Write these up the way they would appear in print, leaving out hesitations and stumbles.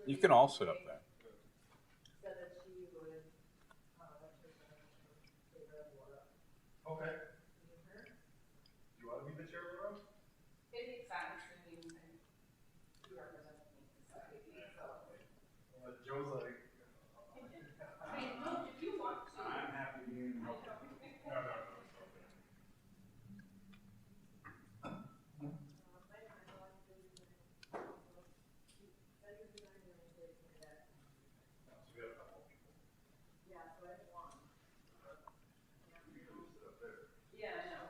You can all sit up there. Okay. Do you want to be the chair of the room? It makes sense. I mean, you represent me in society, so. Joe's like. I mean, don't, if you want to. I'm happy being. No, no, no, it's okay. So we have a couple of people. Yeah, so I have one. You can sit up there. Yeah, I know.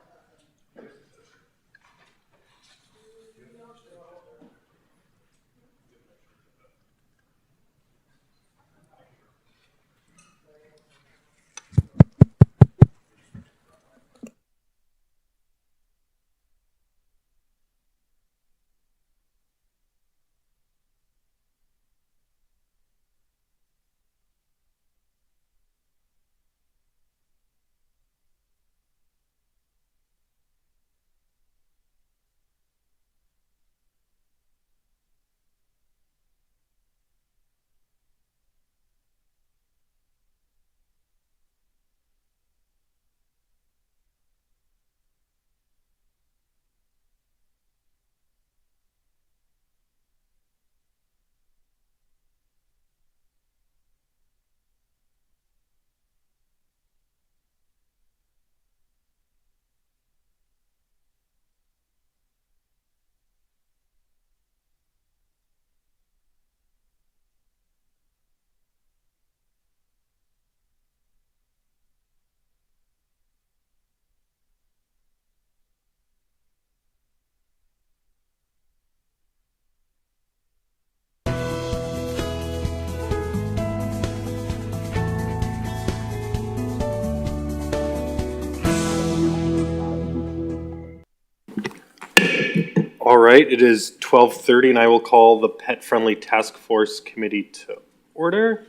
All right, it is 12:30 and I will call the Pet Friendly Task Force Committee to order.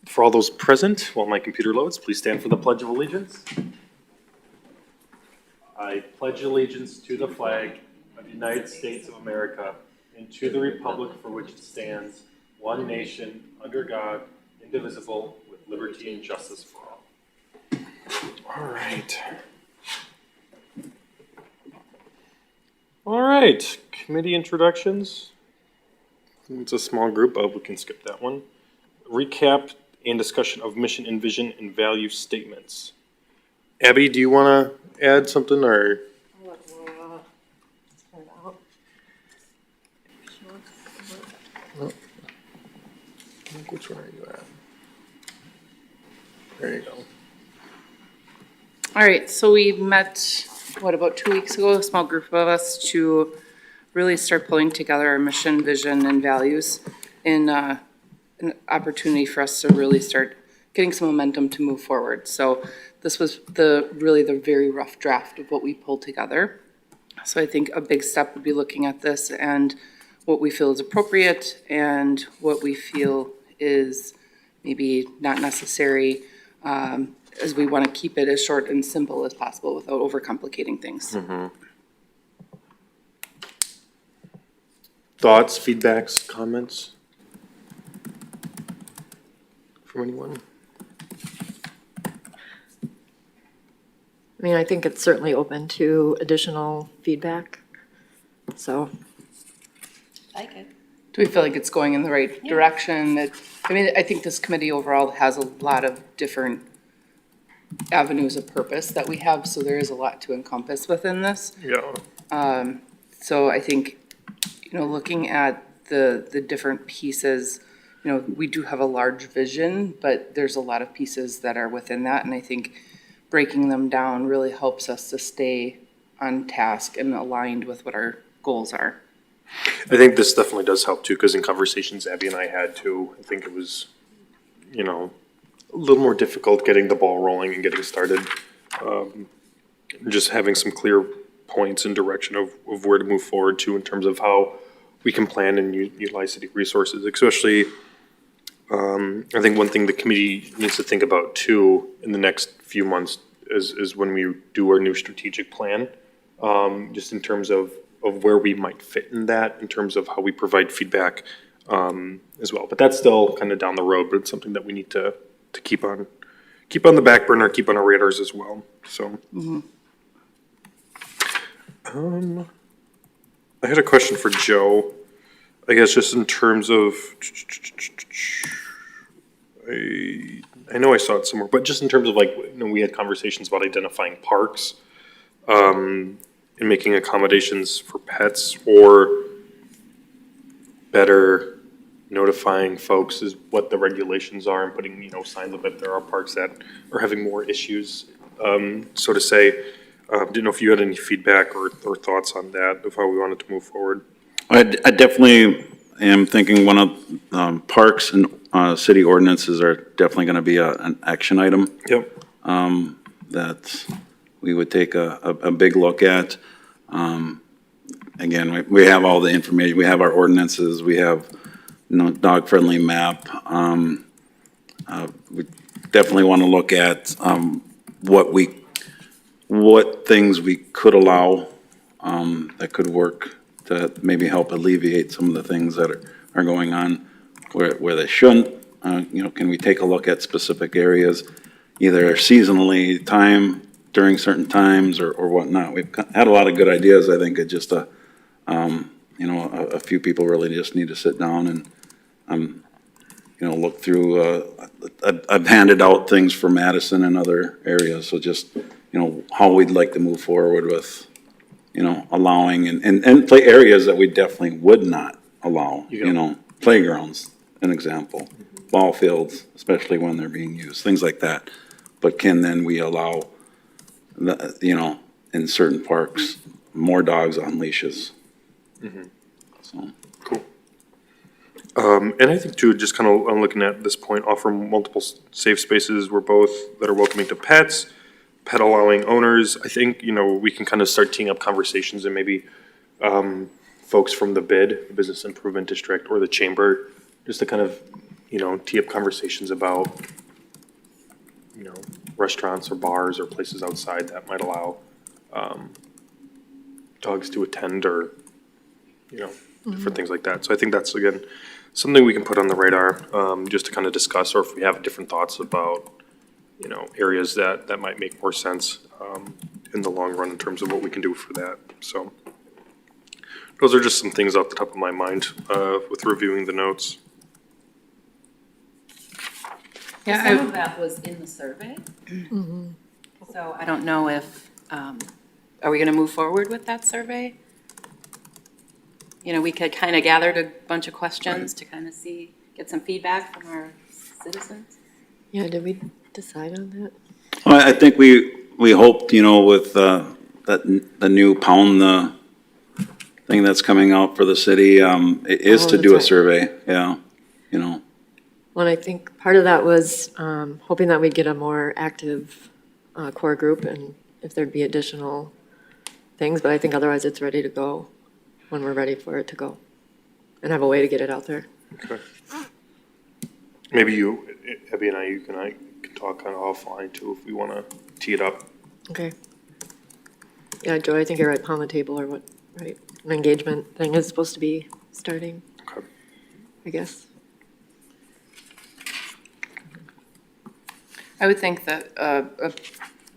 For all those present, while my computer loads, please stand for the Pledge of Allegiance. I pledge allegiance to the flag of the United States of America and to the republic for which it stands, one nation, under God, indivisible, with liberty and justice for all. All right. All right, committee introductions. It's a small group, but we can skip that one. Recap and discussion of mission and vision and value statements. Abby, do you want to add something or? I'll let Laura start out. Which one are you at? There you go. All right, so we met, about 2 weeks ago, a small group of us to really start pulling together our mission, vision, and values in an opportunity for us to really start getting some momentum to move forward. So this was really the very rough draft of what we pulled together. So I think a big step would be looking at this and what we feel is appropriate and what we feel is maybe not necessary, as we want to keep it as short and simple as possible without overcomplicating things. Thoughts, feedbacks, comments from anyone? I mean, I think it's certainly open to additional feedback, so. Like it. Do we feel like it's going in the right direction? I think this committee overall has a lot of different avenues of purpose that we have, so there is a lot to encompass within this. Yeah. So I think, looking at the different pieces, we do have a large vision, but there's a lot of pieces that are within that, and I think breaking them down really helps us to stay on task and aligned with what our goals are. I think this definitely does help too, because in conversations Abby and I had too, I think it was, a little more difficult getting the ball rolling and getting started. Just having some clear points and direction of where to move forward to in terms of how we can plan and utilize city resources, especially, I think one thing the committee needs to think about too in the next few months is when we do our new strategic plan, just in terms of where we might fit in that, in terms of how we provide feedback as well. But that's still kind of down the road, but it's something that we need to keep on the back burner, keep on our radars as well, so. I had a question for Joe, I guess just in terms of, I know I saw it somewhere, but just in terms of like, we had conversations about identifying parks, and making accommodations for pets, or better notifying folks is what the regulations are and putting, signs up if there are parks that are having more issues, so to say. Didn't know if you had any feedback or thoughts on that, of how we wanted to move forward. I definitely am thinking one of parks and city ordinances are definitely going to be an action item Yep. that we would take a big look at. Again, we have all the information, we have our ordinances, we have, dog-friendly map. We definitely want to look at what things we could allow that could work to maybe help alleviate some of the things that are going on where they shouldn't. Can we take a look at specific areas, either seasonally, during certain times or whatnot? We've had a lot of good ideas. I think it just a few people really just need to sit down and look through. I've handed out things for Madison and other areas, so just how we'd like to move forward with allowing and play areas that we definitely would not allow. Playgrounds, an example, ball fields, especially when they're being used, things like that. But can then we allow in certain parks more dogs on leashes? So. Cool. And I think too, just kind of, I'm looking at this point, offer multiple safe spaces that are welcoming to pets, pet allowing owners. I think, we can kind of start teeing up conversations and maybe, folks from the BID, Business Improvement District, or the Chamber, just to kind of, tee up conversations about, restaurants or bars or places outside that might allow, dogs to attend or, different things like that. So I think that's, again, something we can put on the radar, just to kind of discuss, or if we have different thoughts about, areas that might make more sense, in the long run in terms of what we can do for that. So those are just some things off the top of my mind, with reviewing the notes. Yeah, Some of that was in the survey. So I don't know if, are we going to move forward with that survey? We could kind of gathered a bunch of questions to kind of get some feedback from our citizens. Yeah, did we decide on that? Well, I think we hoped, with the new pound thing that's coming out for the city, is to that's do a right. survey, yeah, Well, I think part of that was hoping that we'd get a more active core group and if there'd be additional things, but I think otherwise it's ready to go when we're ready for it to go and have a way to get it out there. Okay. Maybe you, Abby and I can talk kind of offline too, if we want to tee it up. Okay. Yeah, Joy, I think you're right, pound the table or what, right? An engagement thing is supposed to be starting, Okay. I guess. I would think that a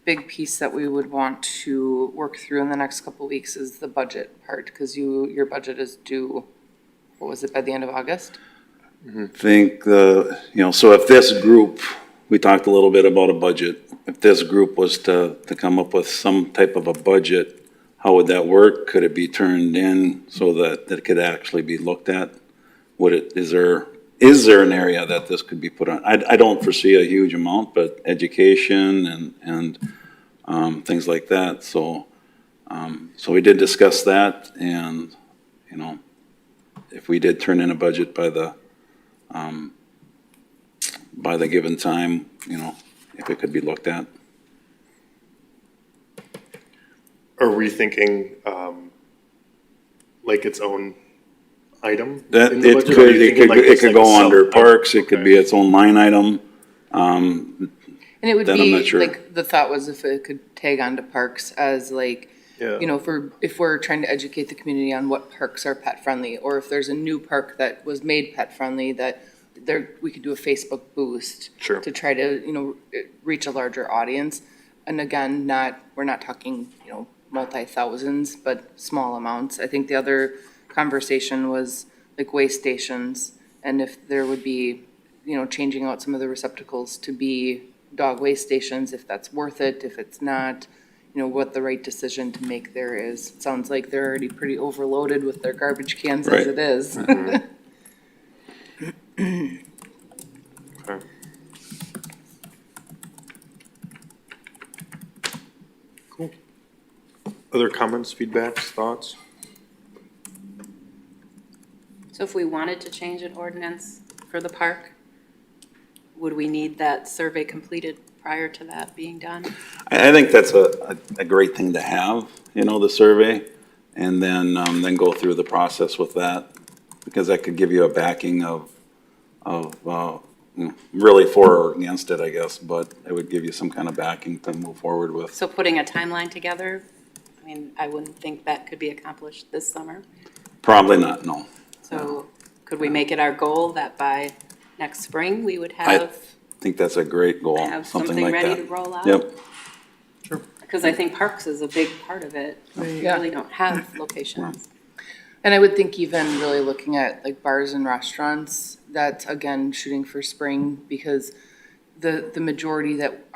big piece that we would want to work through in the next couple of weeks is the budget part, because your budget is due, what was it, by the end of August? think so if this group, we talked a little bit about a budget. If this group was to come up with some type of a budget, how would that work? Could it be turned in so that it could actually be looked at? Is there an area that this could be put on? I don't foresee a huge amount, but education and things like that. So we did discuss that, and if we did turn in a budget by the given time, if it could be looked at. Are we thinking, like its own item? That in the it budget, or could are you it thinking could like it it's could like go a sub- under parks. It could Okay. be its own line item. And it would Then I'm be, not sure. like, the thought was if it could tag on to parks as like, Yeah. You know, if we're trying to educate the community on what parks are pet friendly, or if there's a new park that was made pet friendly, that we could do a Facebook boost. Sure. To try to, you know, reach a larger audience. And again, we're not talking, you know, multi-thousands, but small amounts. I think the other conversation was like waste stations, and if there would be, you know, changing out some of the receptacles to be dog waste stations, if that's worth it, if it's not, you know, what the right decision to make there is. It sounds like they're already pretty overloaded with their garbage cans as Right. it is. Okay. Cool. Other comments, feedbacks, thoughts? So if we wanted to change an ordinance for the park, would we need that survey completed prior to that being done? I think that's a great thing to have, you know, the survey, and then go through the process with that, because that could give you a backing of, you know, really for or against it, I guess, but it would give you some kind of backing to move forward with. So putting a timeline together, I mean, I wouldn't think that could be accomplished this summer. Probably not, no. So could we make it our goal that by next spring, we would I have think that's a great goal, have something something like ready that. to roll out? Yep, Because I think parks is a big part of it. We Yeah. really don't have locations. And I would think even really looking at like bars and restaurants, that's again shooting for spring, because the majority that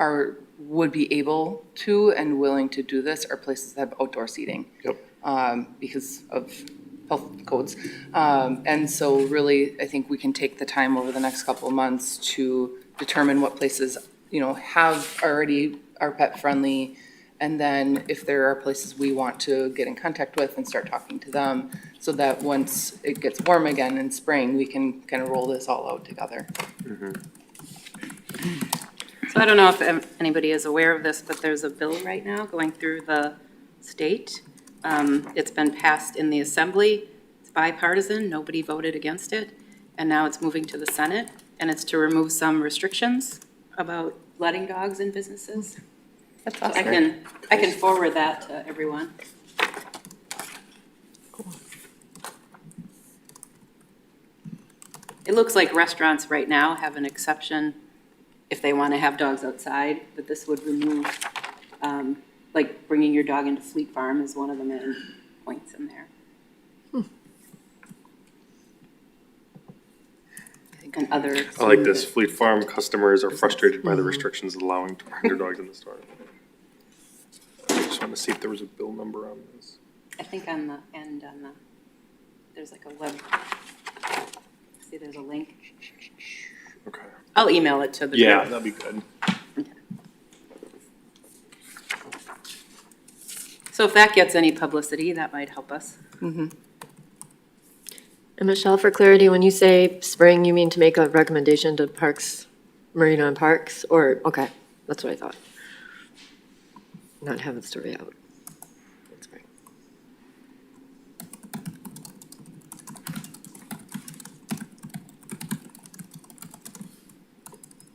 would be able to and willing to do this are places that have outdoor seating. Yep. Because of health codes. And so really, I think we can take the time over the next couple of months to determine what places, you know, are pet friendly. And then if there are places we want to get in contact with and start talking to them, so that once it gets warm again in spring, we can kind of roll this all out together. So I don't know if anybody is aware of this, but there's a bill right now going through the state. It's been passed in the assembly. It's bipartisan. Nobody voted against it. And now it's moving to the Senate, and it's to remove some restrictions about letting dogs in businesses. That's So awesome. I can forward that to everyone. It looks like restaurants right now have an exception if they want to have dogs outside, but this would remove, like bringing your dog into Fleet Farm is one of the main points in there. And other. I like this. Fleet Farm customers are frustrated by the restrictions allowing to bring their dogs in the store. I just want to see if there was a bill number on this. I think on the end, there's like a web, see there's a link. Okay. I'll email it to the Yeah, group. that'd be good. So if that gets any publicity, that might help us. And Michelle, for clarity, when you say spring, you mean to make a recommendation to Parks, Marina and Parks, or, okay, that's what I thought. Not have the story out. in spring.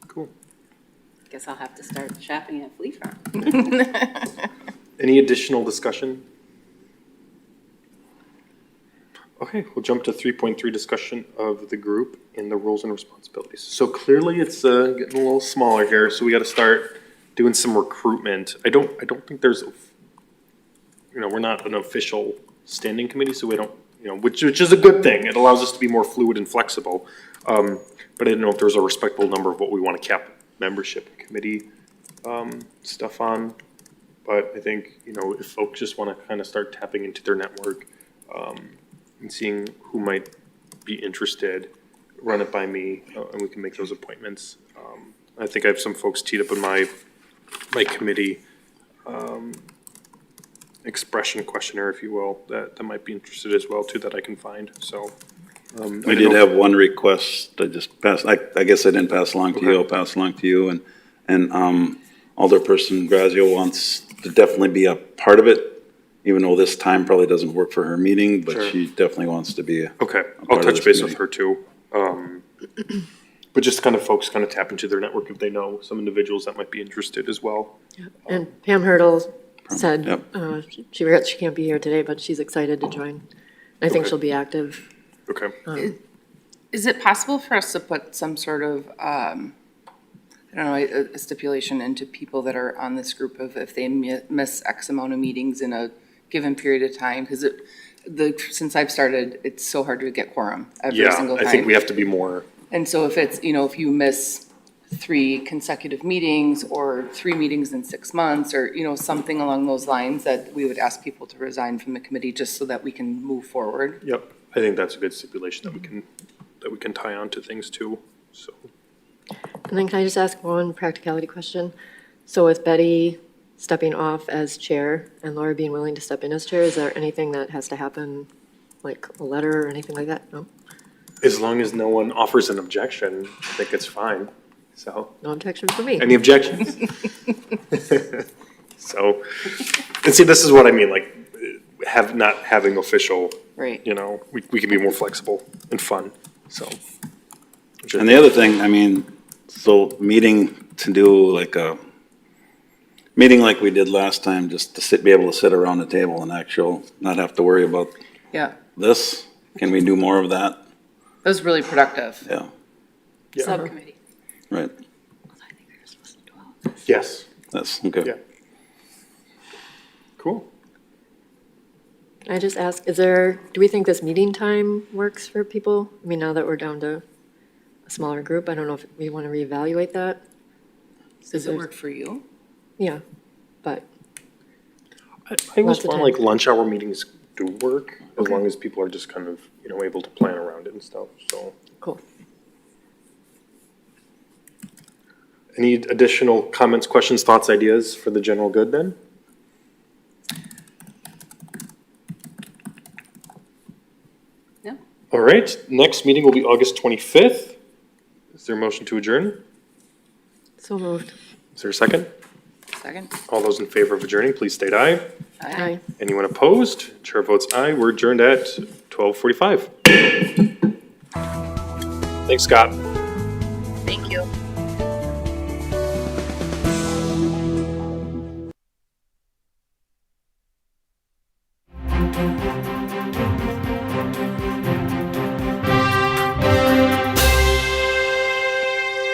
Cool. Guess I'll have to start shopping at Fleet Farm. Any additional discussion? Okay, we'll jump to 3.3, discussion of the group and the roles and responsibilities. So clearly it's getting a little smaller here, so we got to start doing some recruitment. I don't think there's, we're not an official standing committee, so we don't, which is a good thing. It allows us to be more fluid and flexible. But I didn't know if there's a respectable number of what we want to cap membership committee stuff on. But I think, if folks just want to kind of start tapping into their network, and seeing who might be interested, run it by me, and we can make those appointments. I think I have some folks teed up in my committee expression questionnaire, if you will, that might be interested as well too, that I can find, so. We did have one request I just passed, I guess I didn't pass along to you, I'll pass along to you, and Alderperson Grazio wants to definitely be a part of it, even though this time probably doesn't work for her meeting, but Sure. she definitely wants to be. Okay, part I'll of touch this base with committee. her too. But just kind of folks kind of tap into their network if they know some individuals that might be interested as well. And Pam Hurdle said, Yep. she regrets she can't be here today, but she's excited to join. I think Okay. she'll be active. Okay. Is it possible for us to put some sort of, I don't know, a stipulation into people that are on this group of if they miss X amount of meetings in a given period of time? Because since I've started, it's so hard to get quorum every Yeah, single time. I think we have to be more, And so if it's, if you miss 3 consecutive meetings or 3 meetings in 6 months or, something along those lines, that we would ask people to resign from the committee just so that we can move forward. yep, I think that's a good stipulation that we can tie on to things too, so. And then can I just ask one practicality question? So with Betty stepping off as chair and Laura being willing to step in as chair, is there anything that has to happen, like a letter or anything like that? No? As long as no one offers an objection, I think it's fine, so. No objections from me. Any objections? So, and see, this is what I mean, like, not having official, Right. we can be more flexible and fun, so. And the other thing, I mean, so meeting to do like a, meeting like we did last time, just to be able to sit around the table and not have to worry about Yeah, this. Can we do more of that? that was really productive. Yeah, Yeah. Subcommittee. right. Yes, That's, okay. yeah. Cool. Can I just ask, do we think this meeting time works for people? I mean, now that we're down to a smaller group, I don't know if we want to reevaluate that. Does it work for you? Yeah, but I always Lots of find time. like lunch hour meetings do work, as long as people are just kind of, able to plan around it and stuff, so. cool. Any additional comments, questions, thoughts, ideas for the general good then? No? All right, next meeting will be August 25th. Is there a motion to adjourn? So moved. Is there a second? Second? All those in favor of adjourning, please state aye. Aye. Anyone opposed? Chair votes aye. We're adjourned at 12:45. Thanks, Scott. Thank you.